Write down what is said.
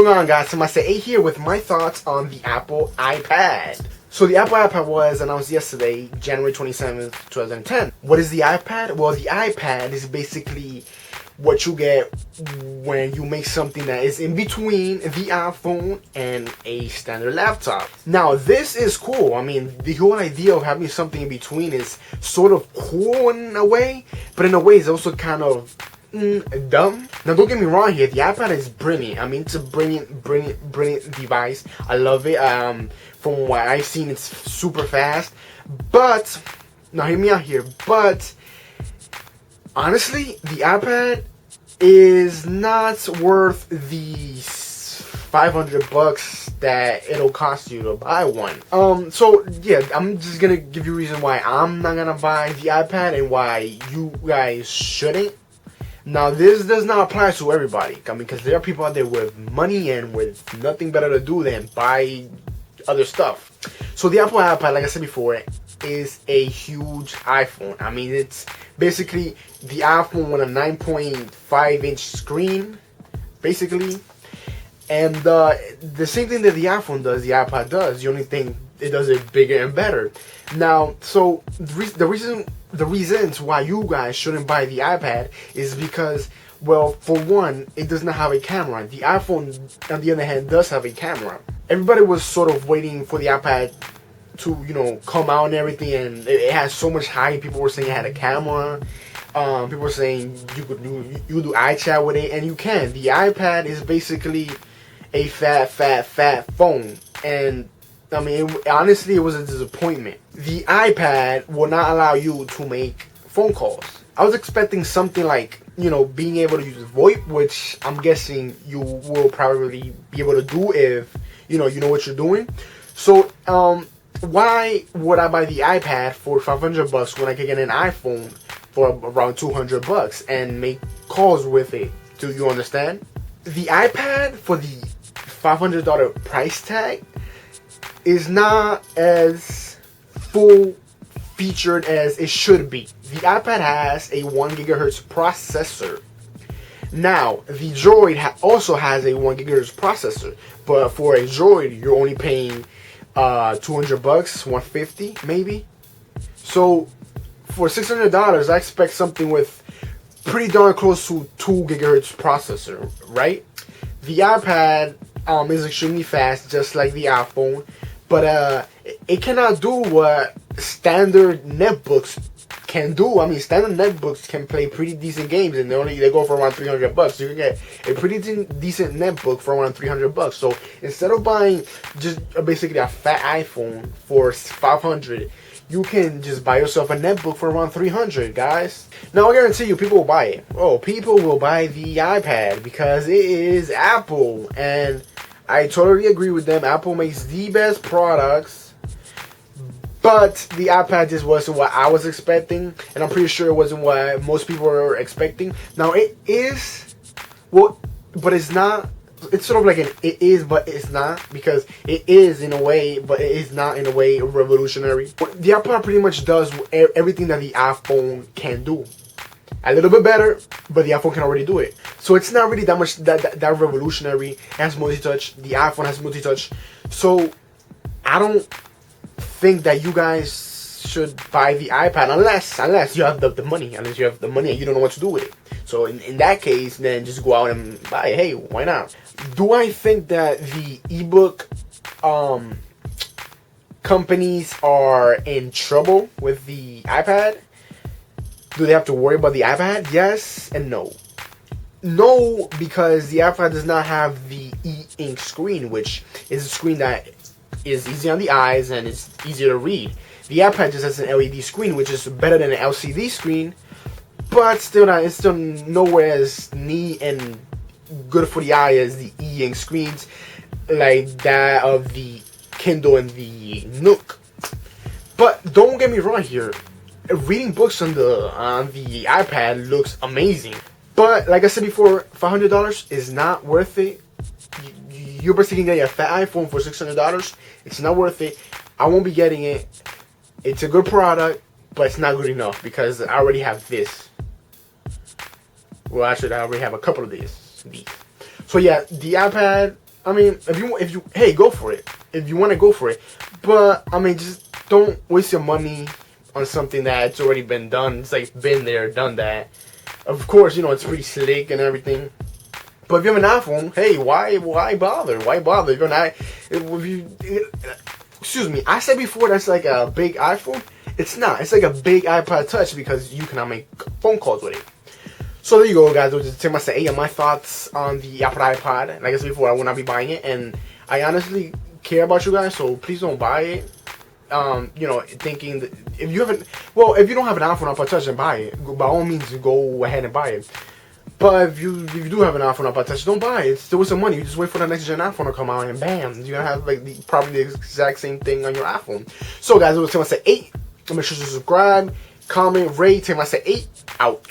going on, guys? I'm Master 8 here with my thoughts on the Apple iPad. So the Apple iPad was announced yesterday, January 27th, 2010. What is the iPad? Well, the iPad is basically what you get when you make something that is in between the iPhone and a standard laptop. Now, this is cool. I mean, the whole idea of having something in between is sort of cool in a way, but in a way it's also kind of dumb. Now, don't get me wrong here. The iPad is brilliant. I mean, it's a brilliant device. I love it. From what I've seen, it's super fast. But now, hear me out here. But honestly, the iPad is not worth the $500 that it'll cost you to buy one. So yeah, I'm just gonna give you a reason why I'm not gonna buy the iPad and why you guys shouldn't. Now, this does not apply to everybody. I mean, because there are people out there with money and with nothing better to do than buy other stuff. So the Apple iPad, like I said before, is a huge iPhone. I mean, it's basically the iPhone with a 9.5-inch screen, basically. And the same thing that the iPhone does, the iPad does. The only thing, it does it bigger and better. Now, so the reasons why you guys shouldn't buy the iPad is because, well, for one, it does not have a camera. The iPhone, on the other hand, does have a camera. Everybody was sort of waiting for the iPad to, you know, come out and everything, and it has so much hype. People were saying it had a camera. People were saying you could do iChat with it, and you can. The iPad is basically a fat phone, and I mean, honestly, it was a disappointment. The iPad will not allow you to make phone calls. I was expecting something like, you know, being able to use VoIP, which I'm guessing you will probably be able to do if, you know what you're doing. So, why would I buy the iPad for $500 when I could get an iPhone for around $200 and make calls with it? Do you understand? The iPad for the $500 price tag is not as full featured as it should be. The iPad has a 1 gigahertz processor. Now, the Droid also has a 1 gigahertz processor, but for a Droid, you're only paying $200, $150 maybe. So for $600, I expect something with pretty darn close to 2 gigahertz processor, right? The iPad is extremely fast, just like the iPhone, but it cannot do what standard netbooks can do. I mean, standard netbooks can play pretty decent games, and they go for around $300. So you can get a pretty decent netbook for around $300. So instead of buying just basically a fat iPhone for $500, you can just buy yourself a netbook for around $300, guys. Now, I guarantee you, people will buy it. Oh, people will buy the iPad because it is Apple, and I totally agree with them. Apple makes the best products, but the iPad just wasn't what I was expecting, and I'm pretty sure it wasn't what most people were expecting. Now, it is, well, but it's not. It's sort of like an it is, but it's not, because it is in a way, but it is not in a way revolutionary. The iPad pretty much does everything that the iPhone can do. A little bit better, but the iPhone can already do it. So it's not really that much that revolutionary. It has multi-touch. The iPhone has multi-touch. So I don't think that you guys should buy the iPad unless you have the money. Unless you have the money and you don't know what to do with it. So in that case, then just go out and buy it. Hey, why not? Do I think that the ebook companies are in trouble with the iPad? Do they have to worry about the iPad? Yes and no. No, because the iPad does not have the e-ink screen, which is a screen that is easy on the eyes and it's easier to read. The iPad just has an LED screen, which is better than an LCD screen, but still not. It's still nowhere as neat and good for the eye as the e-ink screens, like that of the Kindle and the Nook. But don't get me wrong here. Reading books on the iPad looks amazing, but like I said before, $500 is not worth it. You're basically getting a fat iPhone for $600. It's not worth it. I won't be getting it. It's a good product, but it's not good enough because I already have this. Well, actually, I already have a couple of these. So yeah, the iPad I mean, if you hey, go for it. If you want to go for it, but I mean, just don't waste your money on something that's already been done. It's like been there, done that. Of course, you know it's pretty slick and everything. But if you have an iPhone, hey, why bother? Why bother? If you're not, if you, excuse me, I said before that's like a big iPhone. It's not. It's like a big iPod Touch because you cannot make phone calls with it. So there you go, guys. I'll just take my say 8 of my thoughts on the Apple iPod. Like I said before, I will not be buying it, and I honestly care about you guys, so please don't buy it. You know, thinking that if you haven't, well, if you don't have an iPhone iPod Touch, then buy it. By all means, go ahead and buy it. But if you do have an iPhone iPod Touch, don't buy it. It's still with some money. You just wait for the next gen iPhone to come out, and bam, you're gonna have like probably the exact same thing on your iPhone. So, guys, it was Tim. I said 8. Make sure to subscribe, comment, rate. Tim. I said 8 out.